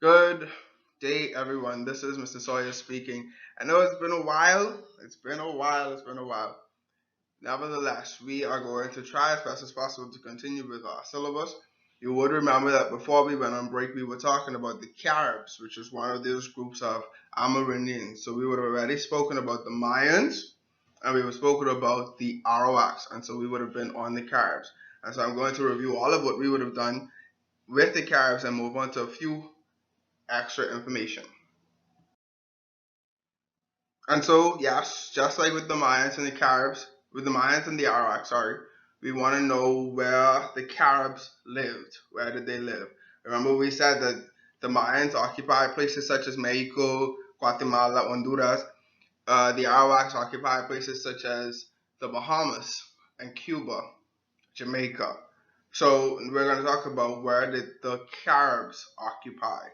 Good day, everyone. This is Mr. Sawyer speaking. I know it's been a while. It's been a while. Nevertheless, we are going to try as best as possible to continue with our syllabus. You would remember that before we went on break, we were talking about the Caribs, which is one of those groups of Amerindians. So we would have already spoken about the Mayans, and we were spoken about the Arawaks, and so we would have been on the Caribs. And so I'm going to review all of what we would have done with the Caribs and move on to a few extra information. And so, yes, just like with the Mayans and the Caribs, with the Mayans and the Arawaks, sorry, we want to know where the Caribs lived. Where did they live? Remember, we said that the Mayans occupied places such as Mexico, Guatemala, Honduras. The Arawaks occupied places such as the Bahamas and Cuba, Jamaica. So we're going to talk about where did the Caribs occupy.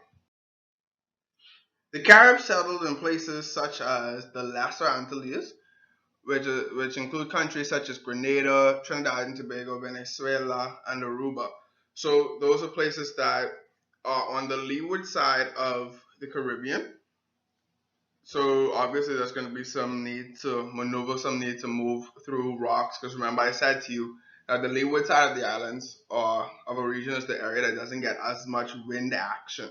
The Caribs settled in places such as the Lesser Antilles, which include countries such as Grenada, Trinidad and Tobago, Venezuela, and Aruba. So those are places that are on the leeward side of the Caribbean. So obviously there's going to be some need to maneuver, some need to move through rocks. Because remember I said to you that the leeward side of the islands or of a region is the area that doesn't get as much wind action.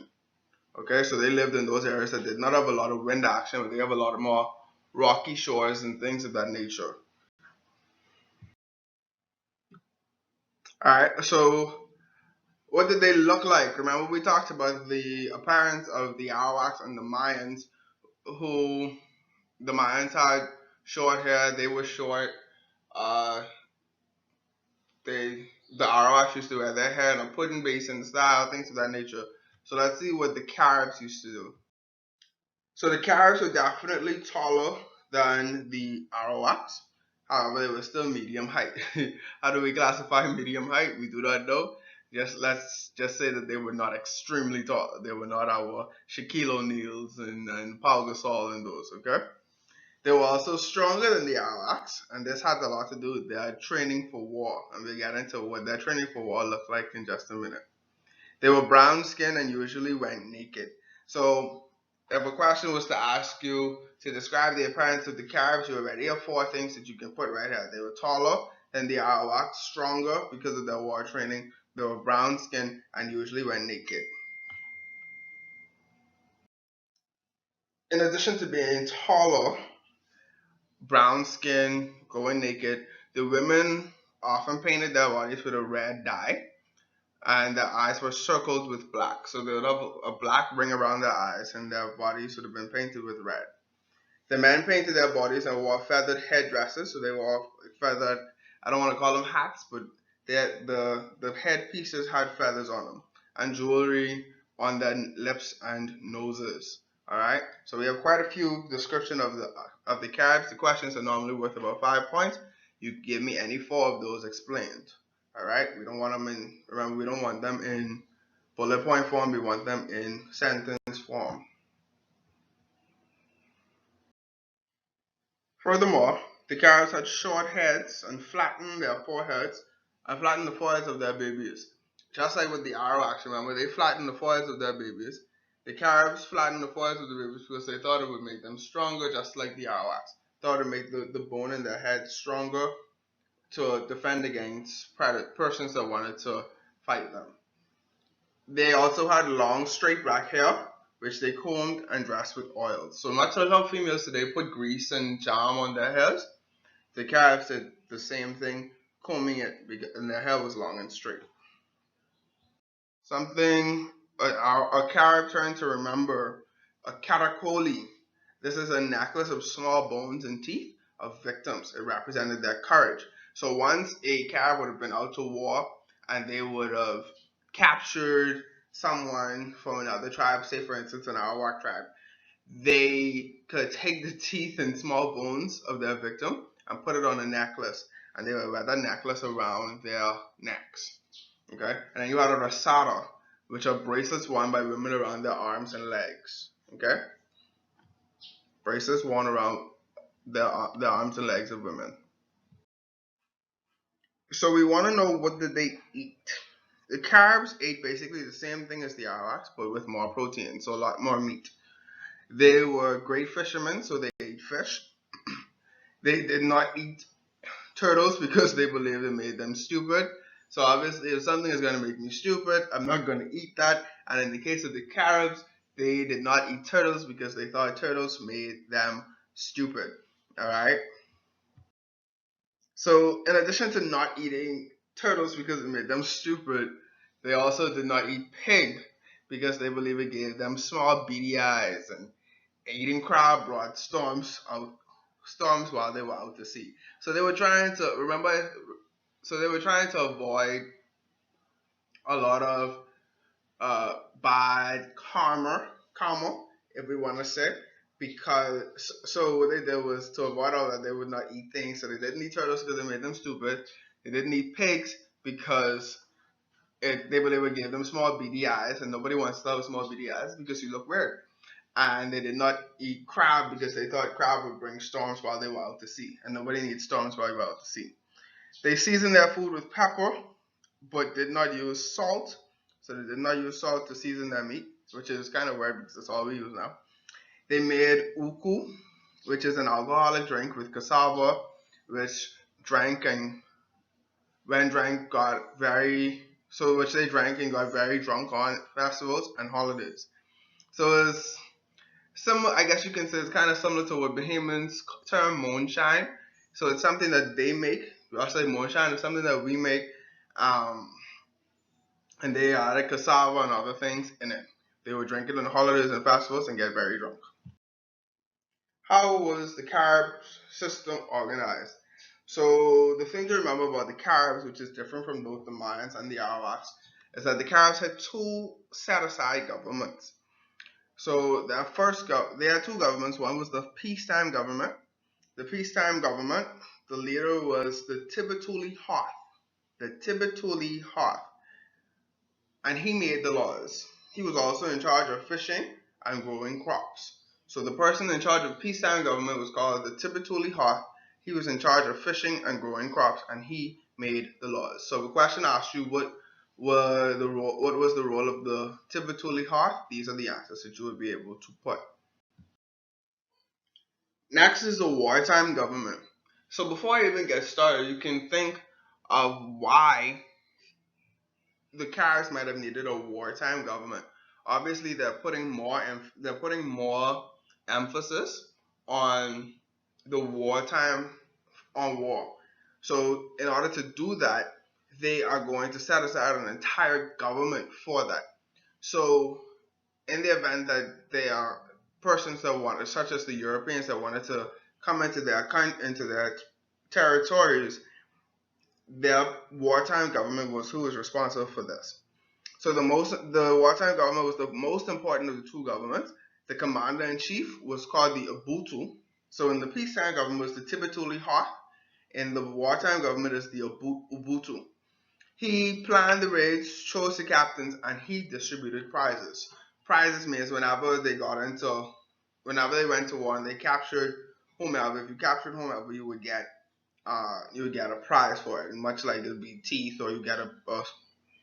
Okay, so they lived in those areas that did not have a lot of wind action, but they have a lot of more rocky shores and things of that nature. All right, so what did they look like? Remember, we talked about the appearance of the Arawaks and the Mayans, who the Mayans had short hair, they were short. Uh, the Arawaks used to wear their hair in a pudding basin style, things of that nature. So let's see what the Caribs used to do. So the Caribs were definitely taller than the Arawaks. However, they were still medium height. How do we classify medium height? We do not know. Let's just say that they were not extremely tall. They were not our Shaquille O'Neals and Paul Gasol and those. Okay. They were also stronger than the Arawaks, and this had a lot to do with their training for war. And we'll get into what their training for war looked like in just a minute. They were brown skinned and usually went naked. So, if a question was to ask you to describe the appearance of the Caribs, you already have four things that you can put right here. They were taller than the Arawaks, stronger because of their war training. They were brown skinned and usually went naked. In addition to being taller, brown skin, going naked, the women often painted their bodies with a red dye and their eyes were circled with black. So they would have a black ring around their eyes, and their bodies would have been painted with red. The men painted their bodies and wore feathered headdresses. So they wore feathered. I don't want to call them hats, but the headpieces had feathers on them, and jewelry on their lips and noses. All right. So we have quite a few description of the Caribs. The questions are normally worth about 5 points. You give me any four of those explained. All right. We don't want them in. Remember, we don't want them in bullet point form. We want them in sentence form. Furthermore, the Caribs had short heads and flattened their foreheads and flattened the foreheads of their babies. Just like with the Arawaks, remember, they flattened the foreheads of their babies. The Caribs flattened the foreheads of the babies because they thought it would make them stronger, just like the Arawaks. Thought it would make the bone in their head stronger to defend against persons that wanted to fight them. They also had long, straight black hair, which they combed and dressed with oil. So much like how females today put grease and jam on their hairs, the Caribs did the same thing, combing it, and their hair was long and straight. Something a Carib term to remember, a caracoli. This is a necklace of small bones and teeth of victims. It represented their courage. So once a Carib would have been out to war and they would have captured someone from another tribe, say for instance an Arawak tribe, they could take the teeth and small bones of their victim and put it on a necklace, and they would wear that necklace around their necks. Okay, and then you have a rasada, which are bracelets worn by women around their arms and legs. Okay, bracelets worn around their arms and legs of women. So we want to know, what did they eat? The Caribs ate basically the same thing as the Arawaks, but with more protein, so a lot more meat. They were great fishermen, so they ate fish. They did not eat turtles because they believed it made them stupid. So obviously, if something is going to make me stupid, I'm not going to eat that. And in the case of the Caribs, they did not eat turtles because they thought turtles made them stupid. All right. So in addition to not eating turtles because it made them stupid, they also did not eat pig because they believe it gave them small beady eyes. And eating crab brought storms while they were out to sea. So they were trying to remember. So they were trying to avoid a lot of bad karma, if we want to say, because so what they did was to avoid all that they would not eat things. So they didn't eat turtles because they made them stupid. They didn't eat pigs because they believe it gave them small beady eyes, and nobody wants to have small beady eyes because you look weird. And they did not eat crab because they thought crab would bring storms while they were out to sea, and nobody needs storms while you're out to sea. They seasoned their food with pepper, but did not use salt. So they did not use salt to season their meat, which is kind of weird because that's all we use now. They made uku, which is an alcoholic drink with cassava, which drank and when drank got very so which they drank and got very drunk on festivals and holidays. So it's similar, I guess you can say it's kind of similar to what Bahamians term moonshine. So it's something that they make. We also say moonshine. It's something that we make, um, and they added cassava and other things in it. They would drink it on holidays and festivals and get very drunk. How was the Carib system organized? So the thing to remember about the Caribs, which is different from both the Mayans and the Arawaks, is that the Caribs had two set-aside governments. So they had two governments. One was the peacetime government. The peacetime government, the leader was the Tibetuli Hoth. The Tibetuli Hoth, and he made the laws. He was also in charge of fishing and growing crops. So the person in charge of peacetime government was called the Tibetuli Hoth. He was in charge of fishing and growing crops, and he made the laws. So the question asked you what was the role of the Tibetuli Hoth? These are the answers that you would be able to put. Next is the wartime government. So before I even get started, you can think of why the Caribs might have needed a wartime government. Obviously, they're putting more emphasis on the wartime on war. So in order to do that, they are going to set aside an entire government for that. So in the event that they are persons that wanted, such as the Europeans that wanted to come into their territories, their wartime government was who was responsible for this. So the wartime government was the most important of the two governments. The commander in chief was called the Ubuntu. So in the peacetime government was the Tibetuli Hoth, and the wartime government is the Ubuntu. He planned the raids, chose the captains, and he distributed prizes. Prizes means whenever they went to war and they captured whomever. If you captured whomever, you would get a prize for it, much like it'd be teeth, or you get a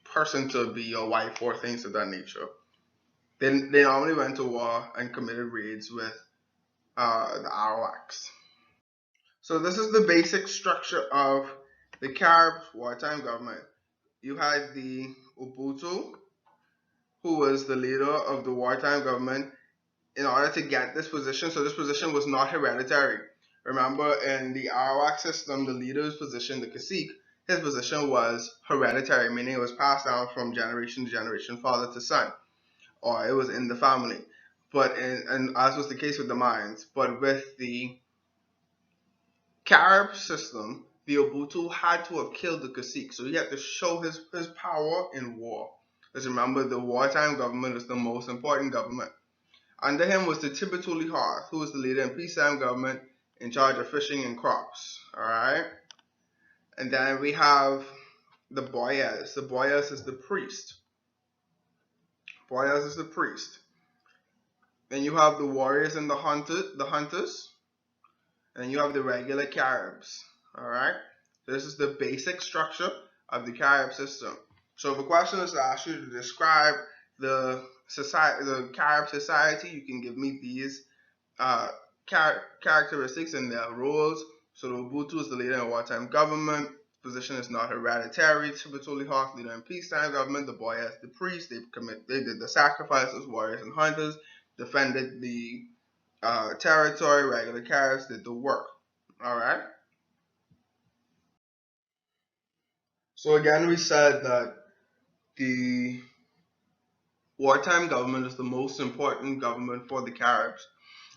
person to be your wife or things of that nature. Then they normally went to war and committed raids with the Arawaks. So this is the basic structure of the Caribs wartime government. You had the Ubuntu, who was the leader of the wartime government in order to get this position. So this position was not hereditary. Remember, in the Arawak system, the leader's position, the cacique, his position was hereditary, meaning it was passed down from generation to generation, father to son, or it was in the family. And as was the case with the Mayans, but with the Carib system, the Ubuntu had to have killed the cacique, so he had to show his power in war. Because remember, the wartime government is the most important government. Under him was the Tibetuli Hoth, who was the leader in peacetime government in charge of fishing and crops. All right, and then we have the Boyas. The Boyas is the priest. Boyas is the priest. Then you have the warriors and the hunters, and you have the regular Caribs. All right, so this is the basic structure of the Carib system. So if a question is to ask you to describe the Carib society, you can give me these uh, characteristics and their roles. So the Ubuntu is the leader in wartime government. Position is not hereditary. Typically Hawk, leader in peacetime government. The boy as the priest. They did the sacrifices. Warriors and hunters defended the territory. Regular Caribs did the work. All right. So again, we said that the wartime government is the most important government for the Caribs.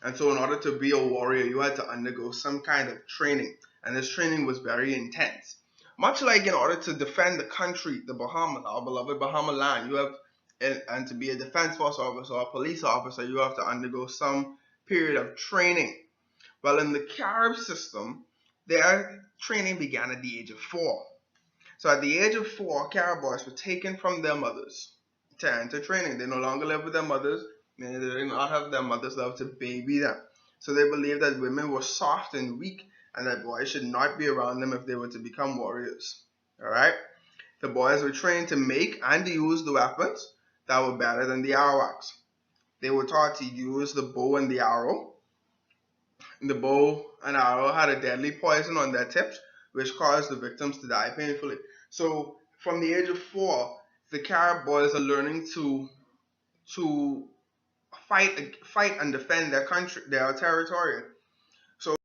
And so, in order to be a warrior, you had to undergo some kind of training. And this training was very intense. Much like in order to defend the country, the Bahamas, our beloved Bahama land, you have, and to be a defense force officer or a police officer, you have to undergo some period of training. Well, in the Carib system, their training began at the age of 4. So at the age of 4, Carib boys were taken from their mothers to enter training. They no longer live with their mothers. They did not have their mothers love to baby them. So they believed that women were soft and weak and that boys should not be around them if they were to become warriors. Alright? The boys were trained to make and use the weapons that were better than the arawaks. They were taught to use the bow and the arrow. The bow and arrow had a deadly poison on their tips, which caused the victims to die painfully. So, from the age of 4, the Carib boys are learning to fight and defend their country, their territory. So,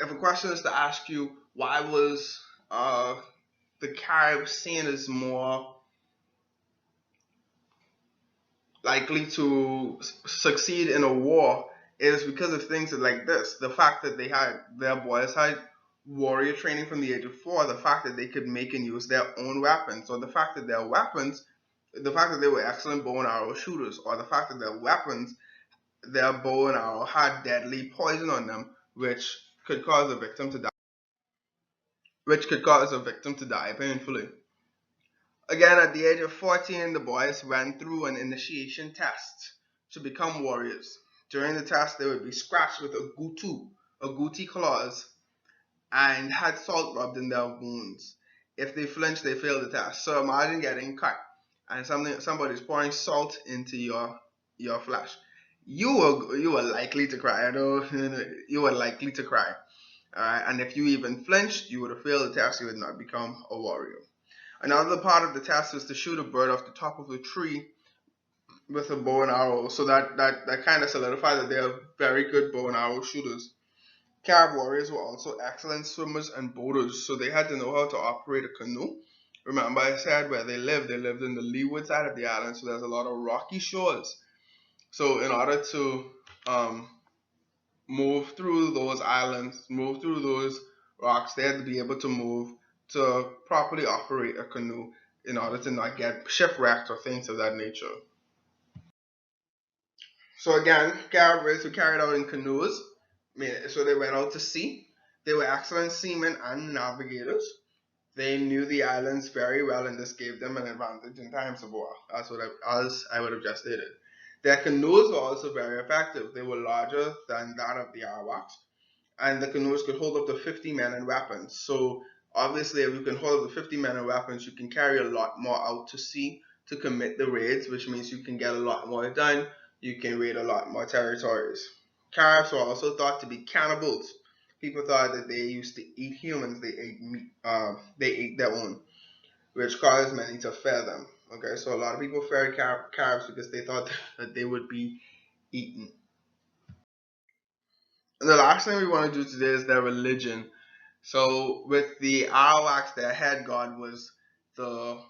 if a question is to ask you why was the Carib seen as more likely to succeed in a war, is because of things like this. The fact that their boys had warrior training from the age of 4, the fact that they could make and use their own weapons, or the fact that their weapons, the fact that they were excellent bow and arrow shooters, or the fact that their weapons, their bow and arrow had deadly poison on them, which could cause a victim to die, painfully. Again, at the age of 14, the boys went through an initiation test to become warriors. During the test, they would be scratched with a guti claws, and had salt rubbed in their wounds. If they flinched, they failed the test. So imagine getting cut and somebody's pouring salt into your flesh. You were likely to cry. I know you were likely to cry. All right, and if you even flinched, you would have failed the test. You would not become a warrior. Another part of the test was to shoot a bird off the top of a tree with a bow and arrow. So that kind of solidified that they are very good bow and arrow shooters. Carib warriors were also excellent swimmers and boaters, so they had to know how to operate a canoe. Remember, I said where they lived in the leeward side of the island, so there's a lot of rocky shores. So, in order to um, move through those islands, move through those rocks, they had to be able to move to properly operate a canoe in order to not get shipwrecked or things of that nature. So again, Carib raids were carried out in canoes. So they went out to sea. They were excellent seamen and navigators. They knew the islands very well, and this gave them an advantage in times of war, as I would have just stated. Their canoes were also very effective. They were larger than that of the Arawaks, and the canoes could hold up to 50 men and weapons. So obviously, if you can hold up to 50 men and weapons, you can carry a lot more out to sea to commit the raids, which means you can get a lot more done. You can raid a lot more territories. Caribs were also thought to be cannibals. People thought that they used to eat humans. They ate meat. They ate their own, which caused many to fear them. Okay, so a lot of people feared Caribs because they thought that they would be eaten. And the last thing we want to do today is their religion. So with the Arawaks, their head god was the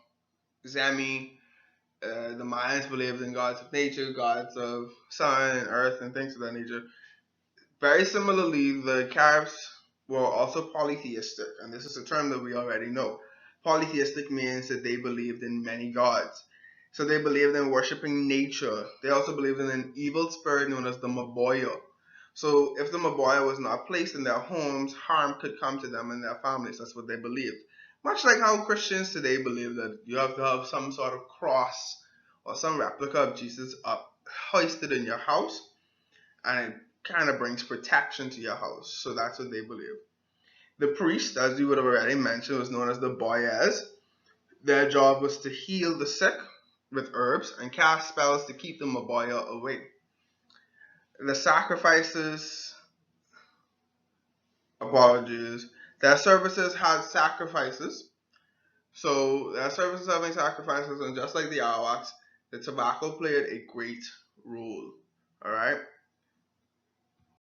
Zemi. The Mayans believed in gods of nature, gods of sun and earth, and things of that nature. Very similarly, the Caribs were also polytheistic, and this is a term that we already know. Polytheistic means that they believed in many gods. So they believed in worshiping nature. They also believed in an evil spirit known as the Maboya. So if the Maboya was not placed in their homes, harm could come to them and their families. That's what they believed. Much like how Christians today believe that you have to have some sort of cross or some replica of Jesus up hoisted in your house, and it kind of brings protection to your house. So that's what they believe. The priest, as you would have already mentioned, was known as the boyaz. Their job was to heal the sick with herbs and cast spells to keep the Maboya away. The sacrifices, apologies, their services had sacrifices. So their services having sacrifices, and just like the Arawaks, the tobacco played a great role. All right.